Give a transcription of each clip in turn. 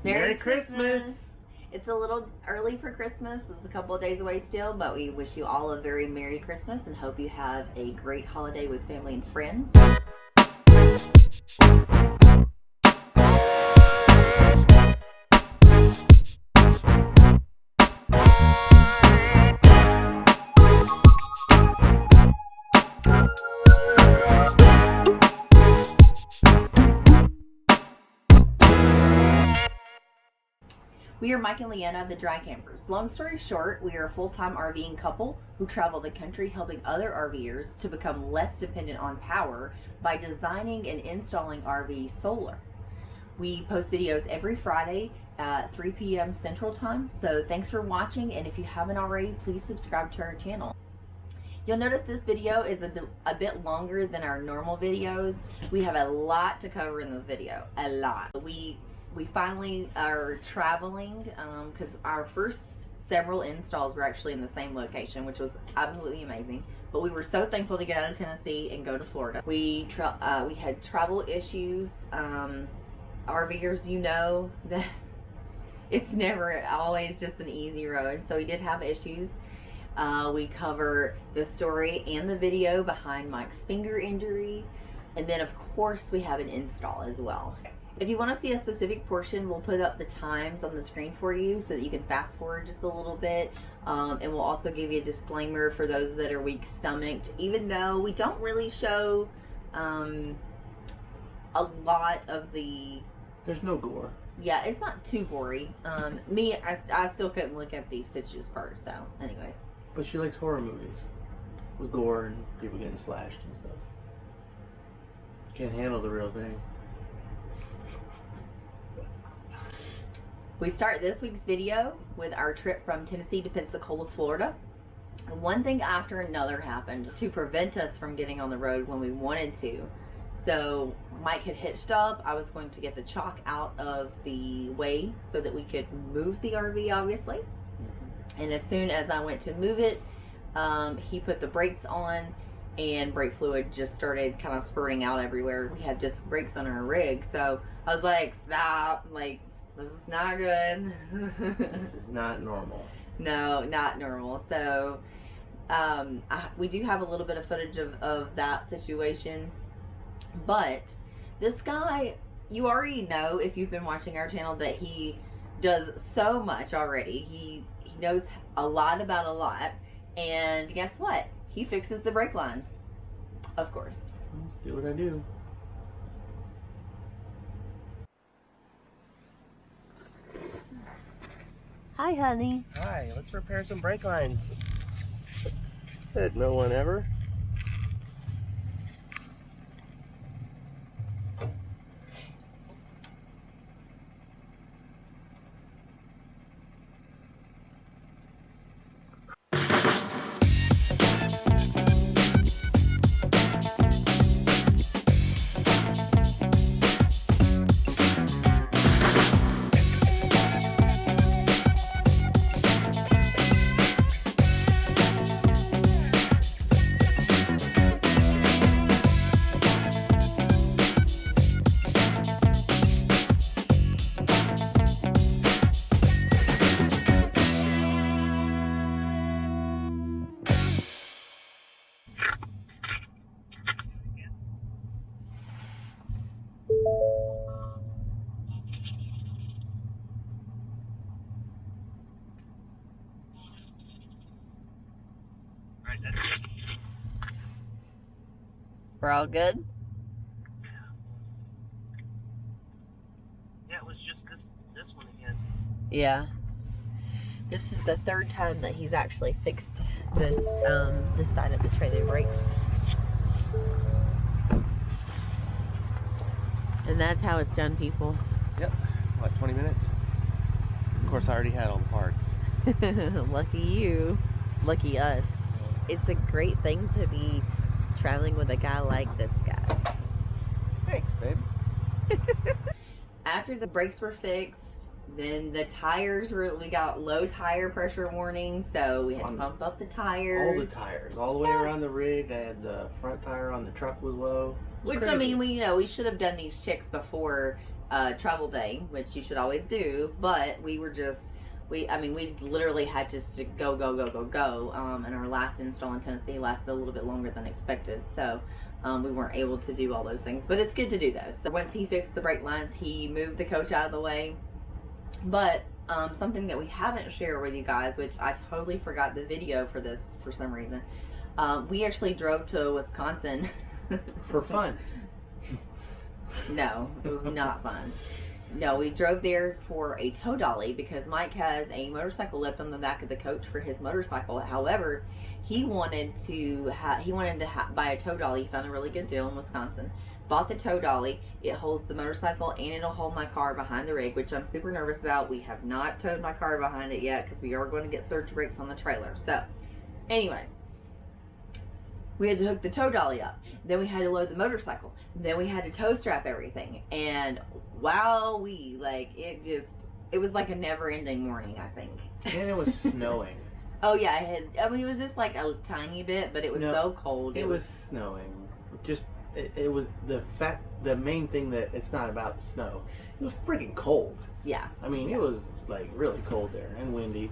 Merry Christmas! It's a little early for Christmas. It's a couple of days away still, but we wish you all a very Merry Christmas and hope you have a great holiday with family and friends. We are Mike and Leanna of the Dry Campers. Long story short, we are a full-time RVing couple who travel the country helping other RVers to become less dependent on power by designing and installing RV solar. We post videos every Friday at 3 p.m. Central Time, so thanks for watching, and if you haven't already, please subscribe to our channel. You'll notice this video is a bit longer than our normal videos. We have a lot to cover in this video, a lot. We finally are traveling because our first several installs were actually in the same location, which was absolutely amazing. But we were so thankful to get out of Tennessee and go to Florida. We had travel issues. RVers, you know that it's never always just an easy road. So we did have issues. We cover the story and the video behind Mike's finger injury. And then of course we have an install as well. If you want to see a specific portion, we'll put up the times on the screen for you so that you can fast forward just a little bit. And we'll also give you a disclaimer for those that are weak-stomached, even though we don't really show a lot of the... There's no gore. Yeah, it's not too gory. I still couldn't look at the Stiches part, so anyways. But she likes horror movies with gore and people getting slashed and stuff. Can't handle the real thing. We start this week's video with our trip from Tennessee to Pensacola, Florida. One thing after another happened to prevent us from getting on the road when we wanted to. So Mike had hitched up. I was going to get the chalk out of the way so that we could move the RV, obviously. And as soon as I went to move it, he put the brakes on and brake fluid just started kind of spurting out everywhere. We had disc brakes on our rig. So I was like, stop, like, this is not good. This is not normal. No, not normal. So we do have a little bit of footage of that situation. But this guy, you already know if you've been watching our channel that he does so much already. He knows a lot about a lot. And guess what? He fixes the brake lines. Of course. Let's do what I do. Hi, honey. Hi, let's repair some brake lines. Said no one ever. We're all good? Yeah, it was just this one again. Yeah. This is the third time that he's actually fixed this this side of the trailer brakes. And that's how it's done, people. Yep. What, 20 minutes? Of course, I already had all the parts. Lucky you. Lucky us. It's a great thing to be traveling with a guy like this guy. Thanks, babe. After the brakes were fixed, then the tires we got low tire pressure warnings, so we had to pump up the tires. All the tires, all the way around the rig. I had the front tire on the truck was low. Which, I mean, we should have done these checks before travel day, which you should always do, but we were just, we literally had just to go. And our last install in Tennessee lasted a little bit longer than expected, so we weren't able to do all those things. But it's good to do those. So once he fixed the brake lines, he moved the coach out of the way. But something that we haven't shared with you guys, which I totally forgot the video for this for some reason, we actually drove to Wisconsin. For fun. No, it was not fun. No, we drove there for a tow dolly because Mike has a motorcycle lift on the back of the coach for his motorcycle. However, he wanted to buy a tow dolly. He found a really good deal in Wisconsin. Bought the tow dolly. It holds the motorcycle and it'll hold my car behind the rig, which I'm super nervous about. We have not towed my car behind it yet because we are going to get surge brakes on the trailer. So, anyways, we had to hook the tow dolly up. Then we had to load the motorcycle. Then we had to tow strap everything. And wow, it was like a never-ending morning, I think. And it was snowing. Oh yeah, it was just like a tiny bit, but it was so cold. It was snowing. It was the main thing that it's not about the snow. It was freaking cold. Yeah. I mean, it was like really cold there and windy.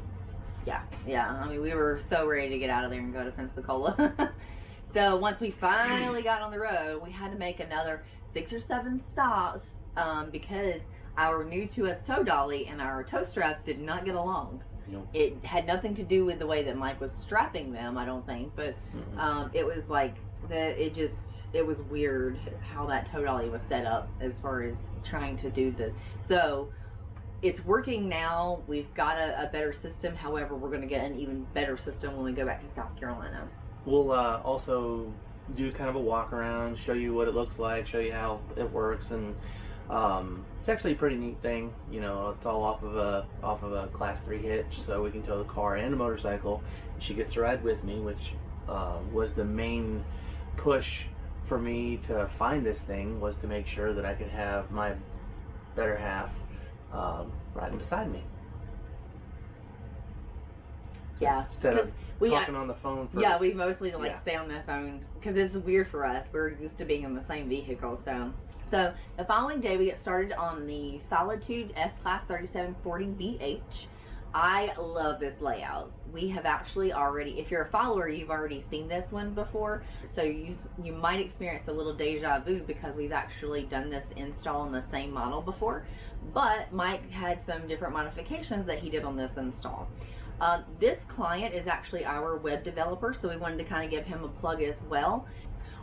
Yeah. I mean, we were so ready to get out of there and go to Pensacola. So once we finally got on the road, we had to make another 6 or 7 stops because our new to us tow dolly and our tow straps did not get along. Nope. It had nothing to do with the way that Mike was strapping them, I don't think, but it was like it was weird how that tow dolly was set up as far as trying to do so it's working now. We've got a better system. However, we're going to get an even better system when we go back to South Carolina. We'll also do kind of a walk around, show you what it looks like, show you how it works, and it's actually a pretty neat thing. You know, it's all off of a Class 3 hitch, so we can tow the car and the motorcycle. She gets to ride with me, which was the main push for me to find this thing, was to make sure that I could have my better half riding beside me. So yeah, instead of talking on the phone. We mostly stay on the phone because it's weird for us. We're used to being in the same vehicle. So the following day we get started on the Solitude S-Class 3740BH. I love this layout. We have actually already, if you're a follower, you've already seen this one before. So you might experience a little deja vu because we've actually done this install on the same model before. But Mike had some different modifications that he did on this install. This client is actually our web developer, so we wanted to kind of give him a plug as well.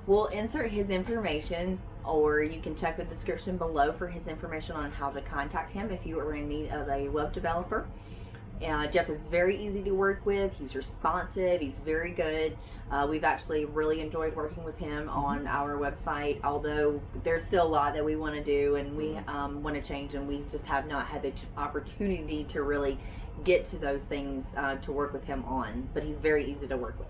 We'll insert his information, or you can check the description below for his information on how to contact him if you are in need of a web developer. Jeff is very easy to work with. He's responsive. He's very good. We've actually really enjoyed working with him on our website, although there's still a lot that we want to do and we want to change, and we just have not had the opportunity to really get to those things to work with him on. But he's very easy to work with.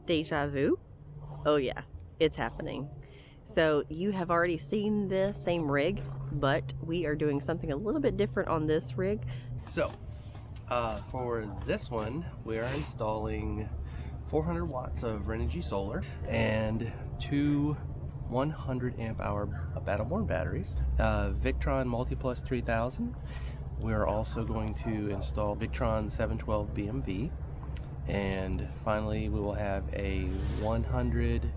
Deja vu? Oh yeah, it's happening. So you have already seen the same rig, but we are doing something a little bit different on this rig. So for this one, we are installing 400 watts of Renogy solar and 2 100 amp hour Battleborn batteries, Victron Multiplus 3000. We're also going to install Victron 712 BMV, and finally we will have a 100/50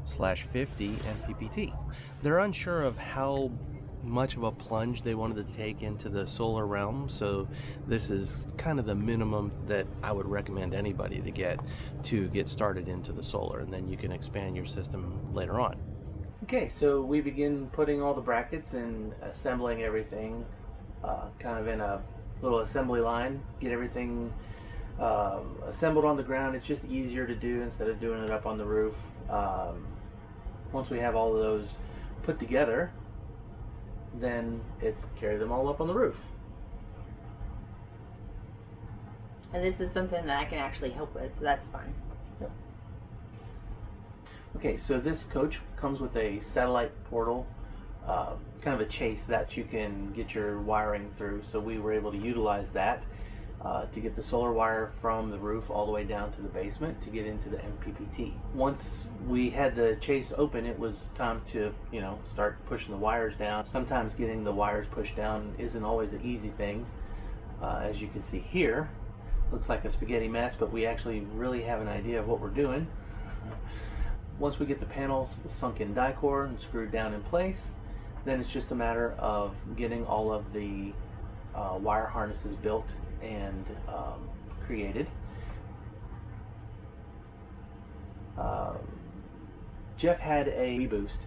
MPPT. They're unsure of how much of a plunge they wanted to take into the solar realm, so this is kind of the minimum that I would recommend anybody to get started into the solar, and then you can expand your system later on. Okay, so we begin putting all the brackets and assembling everything kind of in a little assembly line. Get everything assembled on the ground. It's just easier to do instead of doing it up on the roof. Once we have all of those put together, then it's carry them all up on the roof. And this is something that I can actually help with, so that's fine. Yep. Okay, so this coach comes with a satellite portal, kind of a chase that you can get your wiring through, so we were able to utilize that. to get the solar wire from the roof all the way down to the basement to get into the MPPT. Once we had the chase open, it was time to, you know, start pushing the wires down. Sometimes getting the wires pushed down isn't always an easy thing. As you can see here, looks like a spaghetti mess, but we actually really have an idea of what we're doing. Once we get the panels sunk in die-core and screwed down in place, then it's just a matter of getting all of the wire harnesses built and created. Jeff had a boost,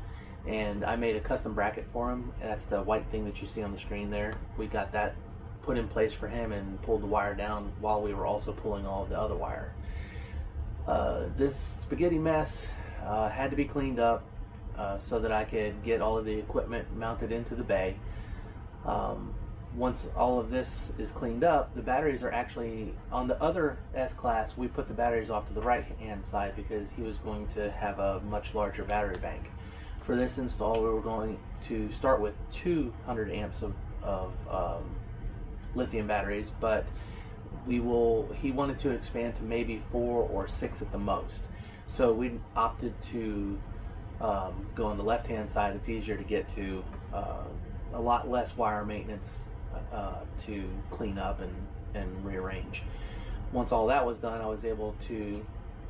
and I made a custom bracket for him. That's the white thing that you see on the screen there. We got that put in place for him and pulled the wire down while we were also pulling all of the other wire. This spaghetti mess had to be cleaned up so that I could get all of the equipment mounted into the bay. Once all of this is cleaned up, the batteries are actually on the other S-Class. We put the batteries off to the right hand side because he was going to have a much larger battery bank. For this install, we were going to start with 200 amps of lithium batteries, but he wanted to expand to maybe 4 or 6 at the most. So we opted to go on the left hand side. It's easier to get to, a lot less wire maintenance to clean up and rearrange. Once all that was done, I was able to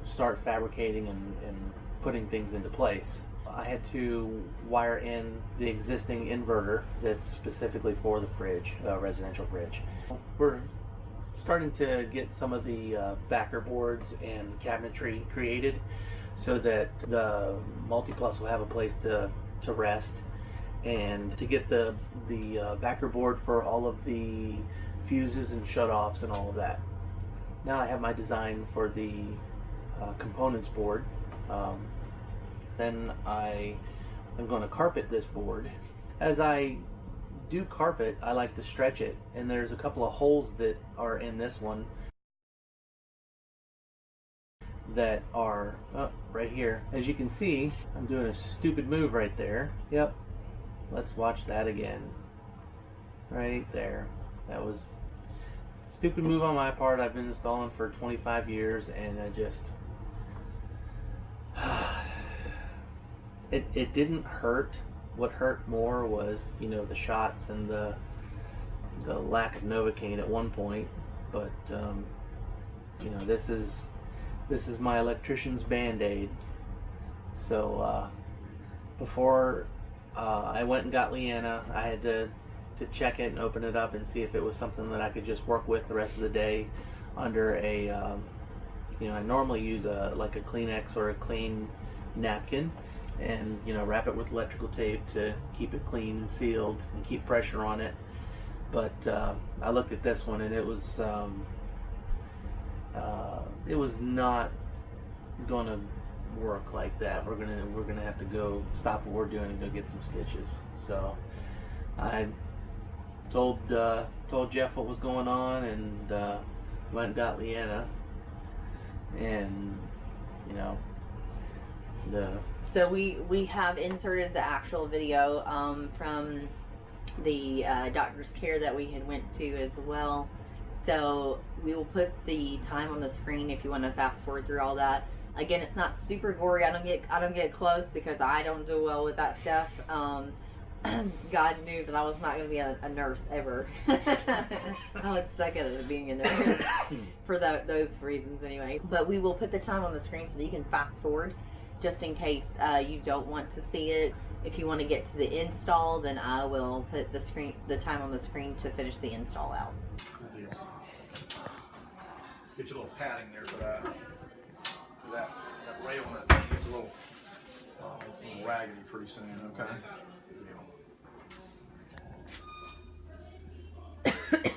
start fabricating and putting things into place. I had to wire in the existing inverter that's specifically for the fridge, residential fridge. We're starting to get some of the backer boards and cabinetry created so that the Multiplus will have a place to rest, and to get the backer board for all of the fuses and shutoffs and all of that. Now I have my design for the components board. Then I am going to carpet this board. As I do carpet, I like to stretch it, and there's a couple of holes that are in this one that are right here. As you can see, I'm doing a stupid move right there. Yep, let's watch that again. Right there. That was a stupid move on my part. I've been installing for 25 years, and I just it didn't hurt. What hurt more was, you know, the shots and the lack of Novocaine at one point. But you know, this is my electrician's band-aid. So before I went and got Leanna, I had to check it and open it up and see if it was something that I could just work with the rest of the day under a you know, I normally use like a Kleenex or a clean napkin, and, you know, wrap it with electrical tape to keep it clean and sealed and keep pressure on it. But I looked at this one, and it was not gonna work like that. We're gonna have to go stop what we're doing and go get some stitches. So I told Jeff what was going on, and went and got Leanna, and, you know, so we have inserted the actual video from the doctor's care that we had went to as well. So we will put the time on the screen if you want to fast forward through all that. Again, it's not super gory. I don't get close because I don't do well with that stuff. God knew that I was not going to be a nurse ever. I would suck at it being a nurse for those reasons anyway. But we will put the time on the screen so that you can fast forward, just in case you don't want to see it. If you want to get to the install, then I will put the time on the screen to finish the install out. Get your little padding there for that. That rail on that thing gets a little raggedy pretty soon, okay?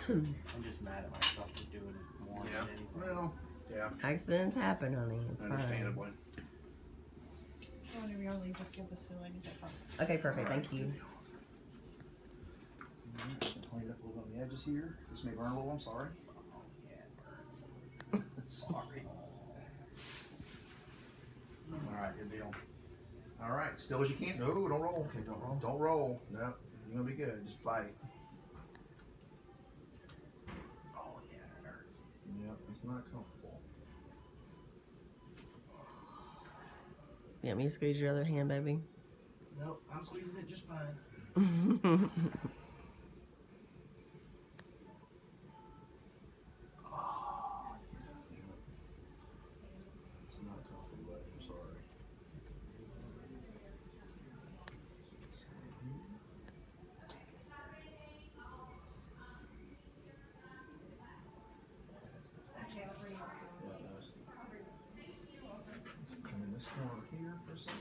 I'm just mad at myself for doing it more than anything. Well, yeah. Accidents happen, honey. It's Understandably. So whenever y'all leave, just give this to the ladies at front. fine. Okay, perfect. Thank you. Clean it up a little on the edges here. This may burn a little, I'm sorry. Yeah, it burns. Sorry. Alright, good deal. Alright, still as you can. No, don't roll. Okay, don't roll. Don't roll. No, you're gonna be good. Just fight. Oh yeah, that hurt. Yeah, it's not comfortable. You want me to squeeze your other hand, baby? Nope, I'm squeezing it just fine. It's not comfortable, buddy. I'm sorry. Yeah, it does. Let's come in this corner here for a second.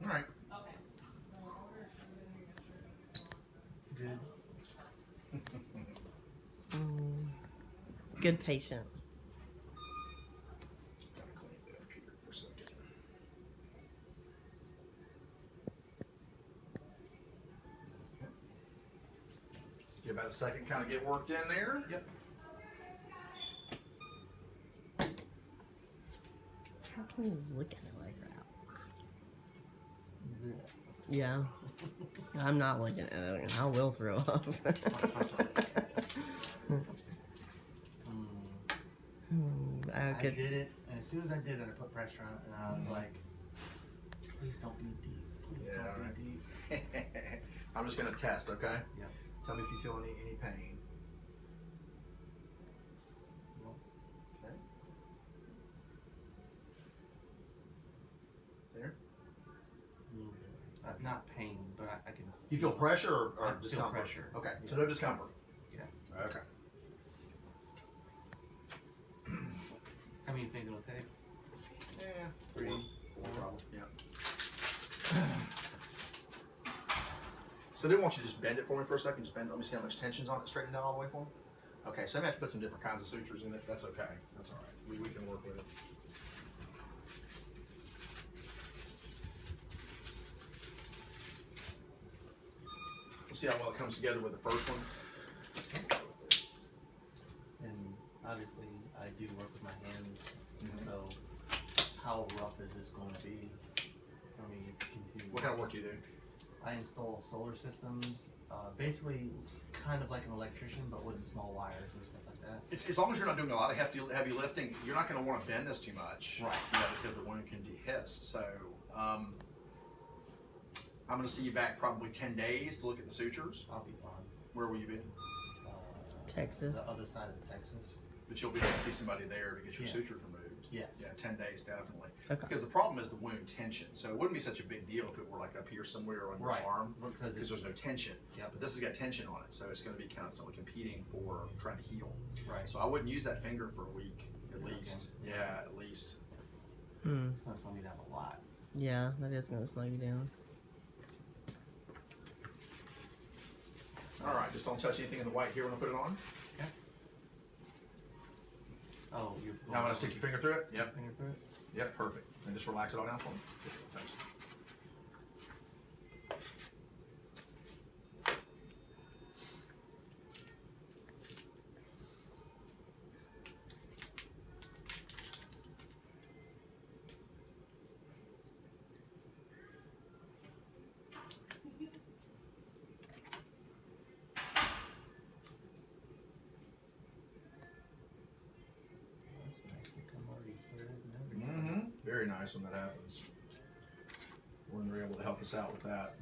All right. Good. Good patient. Gotta clean it up here for a second. Okay. Give about a second, kind of get worked in there. Yep. How can you look at it like that? Yeah. I'm not looking at it. I will throw up. I Okay. did it, and as soon as I did it, I put pressure on it, and I was like, please don't be deep. Please Yeah, don't right. be deep. I'm just gonna test, okay? Yep. Tell me if you feel any pain. Okay. There. Not pain, but I can. You feel pressure or I feel discomfort? pressure. Okay, Yeah. so no discomfort. Yeah. Okay. How many you think it'll take? Yeah. 3, 4 probably. Yeah. So I didn't want you to just bend it for me for a second. Just bend it. Let me see how much tension's on it. Straighten it out all the way for me. Okay, so I may have to put some different kinds of sutures in it. That's okay. That's all right. We can work with it. We'll see how well it comes together with the first one. And obviously, I do work with my hands, so how rough is this going to be for me to continue? What kind of work do you do? I install solar systems, basically kind of like an electrician, but with small wires and stuff like that. It's, as long as you're not doing a lot of heavy lifting, you're not going to want to bend this too much, Right. Yeah, because the wound can dehiss. So I'm going to see you back probably 10 days to look at the sutures. I'll be fine. Where will you be? Texas. The other side of Texas. But you'll be able to see somebody there to get your Yeah. sutures removed. Yes. Yeah, 10 days definitely. Okay. Because the problem is the wound tension. So it wouldn't be such a big deal if it were like up here somewhere on your Right. arm, Because because there's no tension. Yep. But this has got tension on it, so it's going to be constantly competing for trying to heal. Right. So I wouldn't use that finger for a week at Okay. least. Yeah, at least. Hmm. It's gonna slow me down a lot. Yeah, that is going to slow you down. All right, just don't touch anything in the white here when I put it on. Okay. Oh, you're. Now I'm going to stick your finger through it. Yep. Finger through it. Yep, perfect. And just relax it all down for me. Thanks. That's nice. I'm already through it and everything. Mm-hmm. Very nice when that happens. When they're able to help us out with that.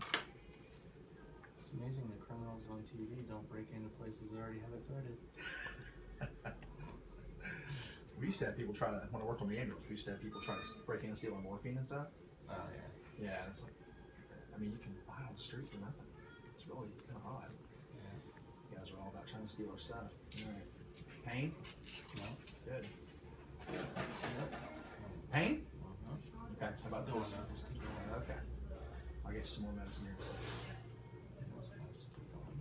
It's amazing the criminals on TV don't break into places that already have it threaded. We used to have people try to, when I worked on the ambulance, we used to have people try to break in and steal our morphine and stuff. Oh yeah. Yeah, and it's like, I mean, you can buy it on the street for nothing. It's kind of odd. Yeah. You guys are all about trying to steal our stuff. All right. Pain? No. Good. Yep. Pain? Uh-huh. Okay, how about Doing this? that. Just keep going. Okay. I'll get you some more medicine here in a second. That's fine, just keep going.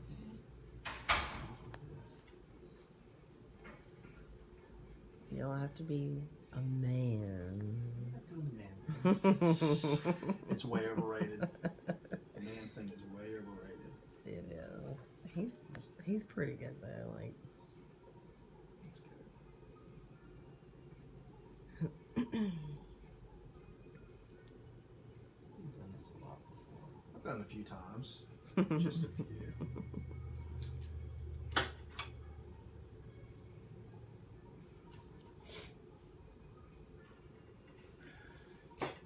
You don't have to be a man. Not doing the man thing. It's way overrated. The man thing is way overrated. It is. He's pretty good though. Like, That's good. times. Just a few.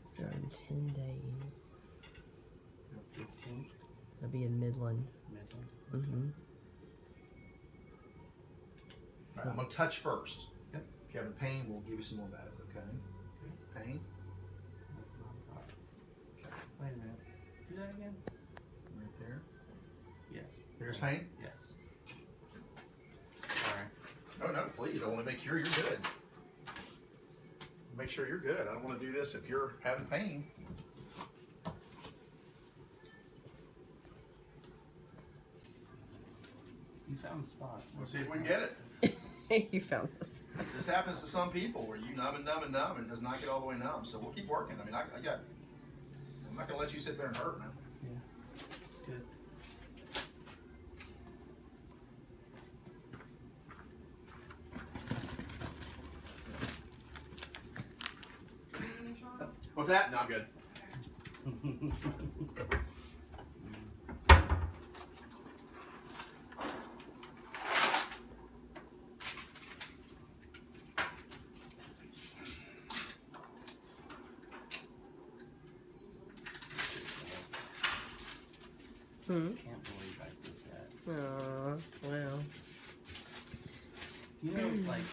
So in 10 days, 15th, I'll be in Midland. Mm-hmm. All right, I'm gonna touch first. Yep. If you're having pain, we'll give you some more meds, okay? Pain? That's not hot. Okay. Wait a minute. Do that again? Right there. Yes. Here's pain? Yes. Sorry. Oh, no, please. I want to make sure you're good. Make sure you're good. I don't want to do this if you're having pain. You found the spot. Let's see if we can get it. You found this. This happens to some people where you numb and numb and numb and it does not get all the way numb. So we'll keep working. I mean, I'm not going to let you sit there and hurt, man. Yeah. Good. What's that? No, I'm good. Can't believe I did that. Oh, wow. You know, like,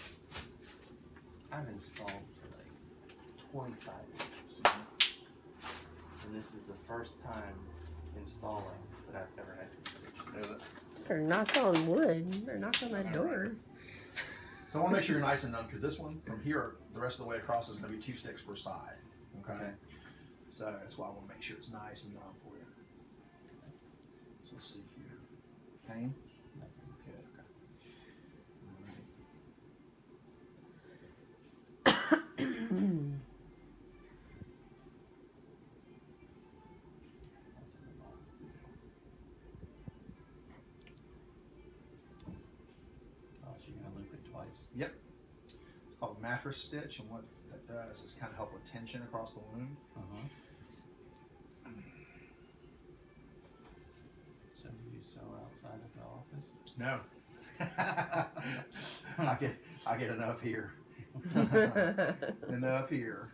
I've installed for like 25 years. And this is the first time installing that I've ever had to install. Better knock on wood. Better knock on that door. So I want to make sure you're nice and numb because this one from here, the rest of the way across is going to be 2 sticks per side. Okay? So that's why I want to make sure it's nice and numb for you. So let's see here. Pain? Nothing. Good, okay. Oh, so you're going to loop it twice? Yep. It's called a mattress stitch, and what that does is kind of help with tension across the wound. Uh-huh. So do you sew outside of the office? No. I get enough here. Enough here.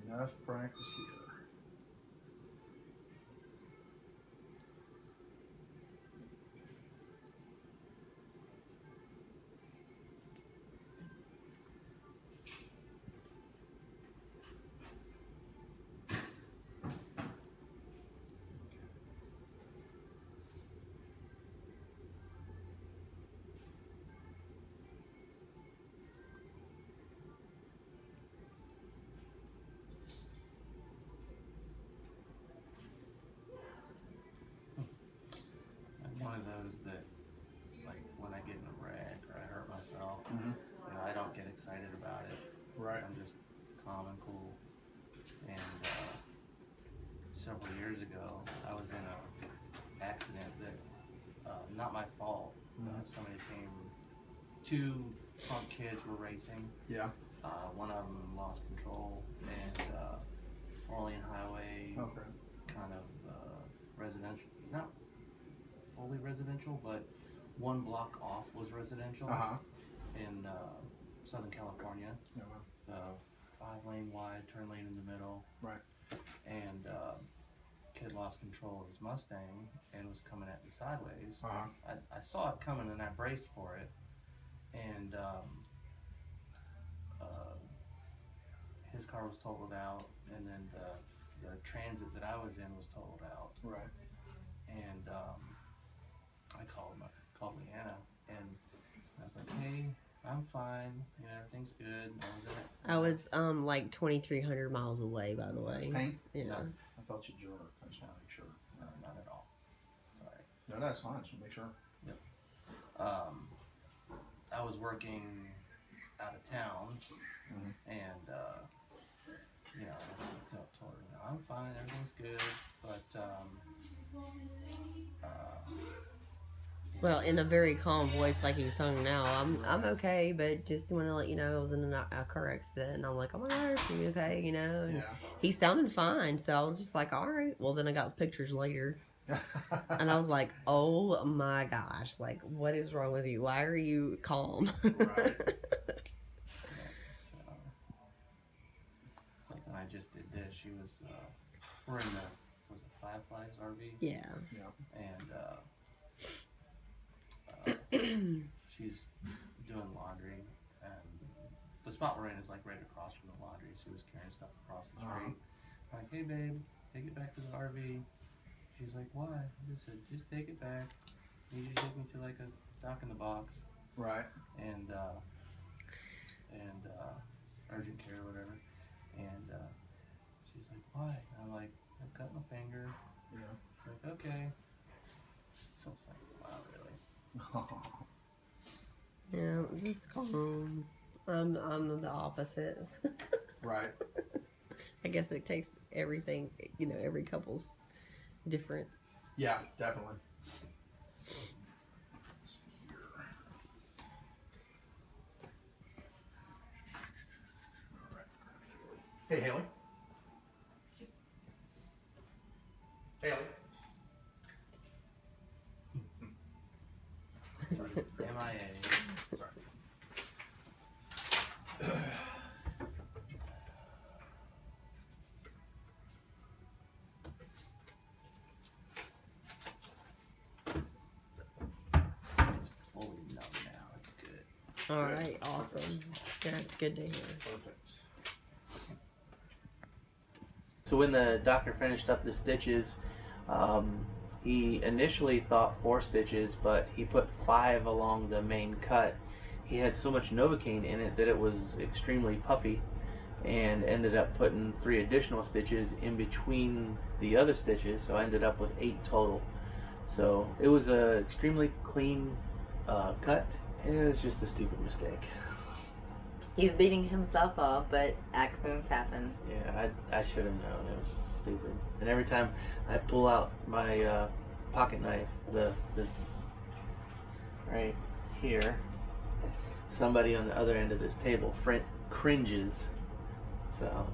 Enough practice here. I'm one of those that, like, when I get in a wreck or I hurt myself, Mm-hmm. you know, I don't get excited about it. Right. I'm just calm and cool. And several years ago, I was in an accident that, not my fault. Somebody came, 2 punk kids were racing. Yeah. One of them lost control and 4-lane highway, Okay. kind of residential, not fully residential, but 1 block off was residential in Southern California. Yeah. So 5-lane wide, turn lane in the middle. Right. And kid lost control of his Mustang and was coming at me sideways. I saw it coming and I braced for it. And his car was totaled out, and then the Transit that I was in was totaled out. Right. And I called Leanna, and I was like, "Hey, I'm fine. You know, everything's good." I was like 2,300 miles away, by the way. Pain? Yeah. No. I felt you jerk. I just want to make sure. No, not at all. Sorry. No, that's fine. Just want to make sure. I was working out of town, and you know, I told her, "I'm fine. Everything's good," but Well, in a very calm voice, like he's sung now. I'm okay, but just want to let you know I was in a car accident, and I'm like, oh my gosh, are you okay? You know, and he sounded fine, so I was just like, all right. Well, then I got the pictures later, and I was like, oh my gosh, like, what is wrong with you? Why are you calm? Right. It's like when I just did this, she was, we're in the, was it Five Flags RV? Yeah. And she's doing laundry, and the spot we're in is like right across from the laundry. She was carrying stuff across the street. I'm like, hey babe, take it back to the RV. She's like, why? I just said, just take it back. You need to take me to like a dock in the box. Right. And urgent care or whatever. And she's like, why? And I'm like, I cut my finger. Yeah. She's like, okay. So it's like, wow, really? Yeah, just calm. I'm the opposite. Right. I guess it takes everything, you know, every couple's different. Yeah, definitely. Let's see here. All right. Hey, Haley. Haley. MIA. Sorry. It's fully numb now. It's good. All right, awesome. That's good to hear. Perfect. So when the doctor finished up the stitches, he initially thought 4 stitches, but he put 5 along the main cut. He had so much Novocaine in it that it was extremely puffy, and ended up putting 3 additional stitches in between the other stitches, so I ended up with 8 total. So it was a extremely clean cut. It was just a stupid mistake. He's beating himself up, but accidents happen. Yeah, I should have known. It was stupid. And every time I pull out my pocket knife, this right here, somebody on the other end of this table cringes. So,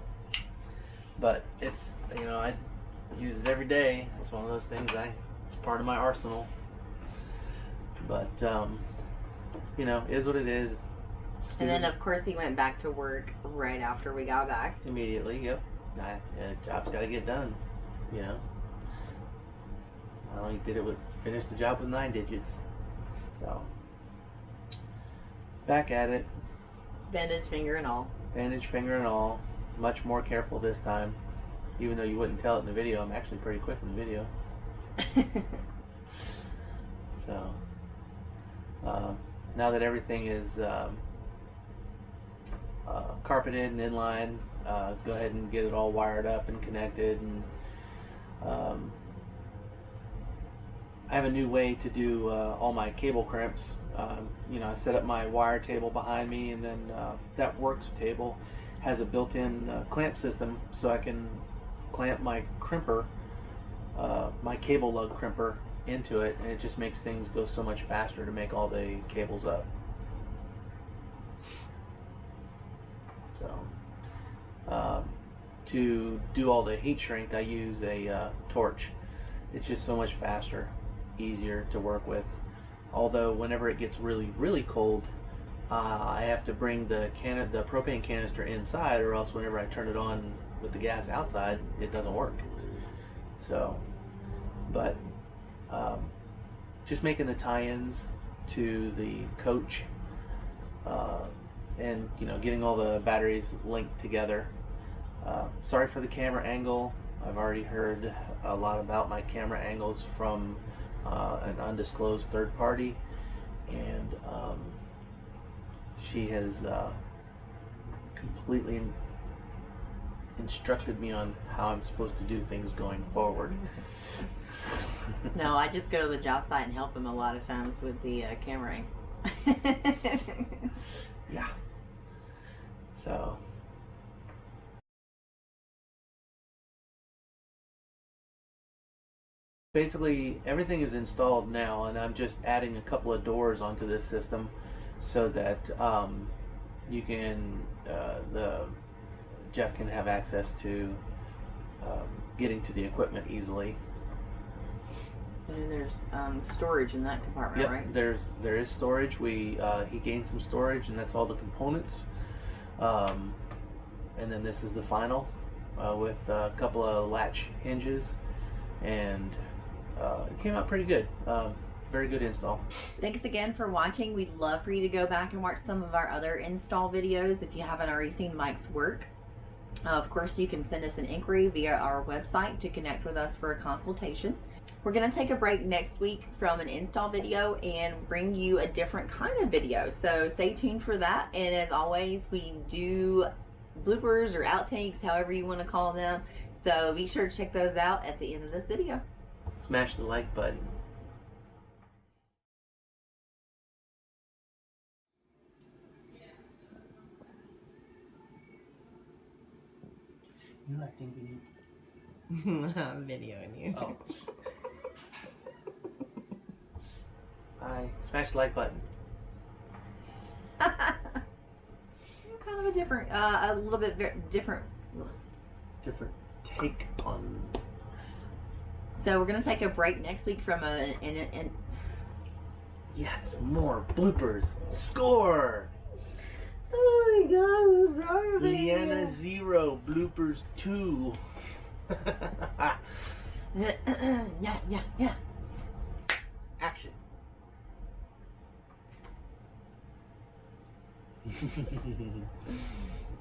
but it's, you know, I use it every day. It's one of those things it's part of my arsenal. But you know, it is what it is. And then, of course, he went back to work right after we got back. Immediately, yep. Job's got to get done, you know. I only finished the job with 9 digits. So, back at it. Bandage finger and all. Bandage finger and all. Much more careful this time. Even though you wouldn't tell it in the video, I'm actually pretty quick in the video. So, now that everything is carpeted and in line, go ahead and get it all wired up and connected. And I have a new way to do all my cable crimps. You know, I set up my wire table behind me, and then that works table has a built-in clamp system, so I can clamp my crimper, my cable lug crimper, into it, and it just makes things go so much faster to make all the cables up. So to do all the heat shrink, I use a torch. It's just so much faster, easier to work with. Although whenever it gets really cold, I have to bring the propane canister inside, or else whenever I turn it on with the gas outside, it doesn't work. So, but just making the tie-ins to the coach, and you know, getting all the batteries linked together. Sorry for the camera angle. I've already heard a lot about my camera angles from an undisclosed third party, and she has completely instructed me on how I'm supposed to do things going forward. No, I just go to the job site and help them a lot of times with the camera. Yeah. So basically everything is installed now, and I'm just adding a couple of doors onto this system so that you can Jeff can have access to getting to the equipment easily. And there's storage in that compartment, Yep, right? there is storage. He gained some storage, and that's all the components. And then this is the final with a couple of latch hinges, and it came out pretty good. Very good install. Thanks again for watching. We'd love for you to go back and watch some of our other install videos if you haven't already seen Mike's work. Of course, you can send us an inquiry via our website to connect with us for a consultation. We're going to take a break next week from an install video and bring you a different kind of video. So stay tuned for that. And as always, we do bloopers or outtakes, however you want to call them. So be sure to check those out at the end of this video. Smash the like button. You like thinking I'm videoing you. Oh. Hi. Smash the like button. Kind of a different, a little bit different. Different take on. So we're going to take a break next week from an Yes, more bloopers. Score! oh my god, what's wrong with me? Leanna 0, bloopers 2. Yeah. Action.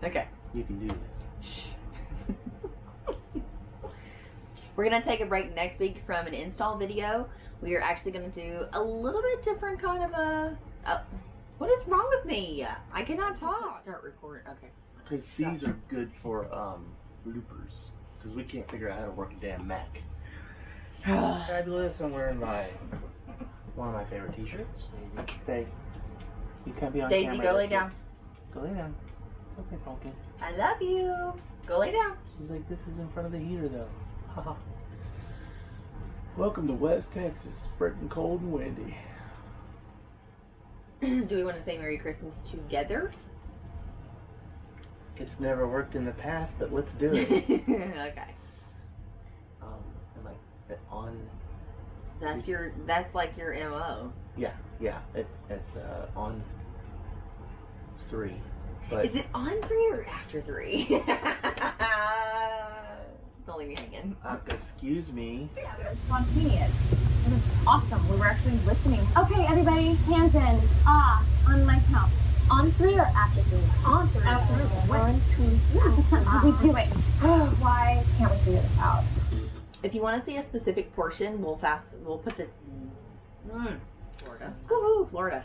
Okay. You can do this. We're going to take a break next week from an install video. We are actually going to do a little bit different kind of a... what is wrong with me? I cannot talk. Start recording. Okay. Because these are good for bloopers. Because we can't figure out how to work a damn Mac. Fabulous. I'm wearing one of my favorite t-shirts. Stay. You can't be on Daisy, camera. go lay this down. week. Go lay down. It's okay, Pumpkin. I love you. Go lay down. She's like, this is in front of the heater, though. Haha. Welcome to West Texas. It's freaking cold and windy. Do we want to say Merry Christmas together? It's never worked in the past, but let's do it. Okay. Am I on? That's like your MO. Yeah. It's on 3. But Is it on 3 or after 3? Don't leave me hanging. excuse me. Yeah, but it was spontaneous. It was awesome. We were actually listening. Okay, everybody, hands in. On my count. On 3 or after 3? On 3. After 3. 1, 2, 3. We do it. Why can't we figure this out? If you want to see a specific portion, we'll put the Florida. Woohoo, Florida.